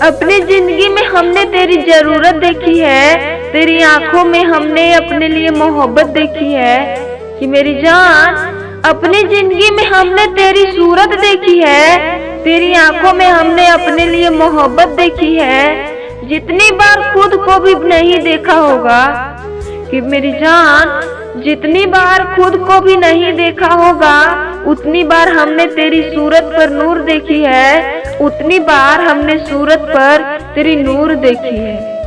अपनी जिंदगी में हमने तेरी जरूरत देखी है, तेरी आंखों में हमने अपने लिए मोहब्बत देखी है कि मेरी जान। अपनी जिंदगी में हमने तेरी सूरत देखी है, तेरी आंखों में हमने अपने लिए मोहब्बत देखी है। जितनी बार खुद को भी नहीं देखा होगा कि मेरी जान, जितनी बार खुद को भी नहीं देखा होगा उतनी बार हमने तेरी सूरत पर नूर देखी है, उतनी बार हमने सूरत पर तेरी नूर देखी है।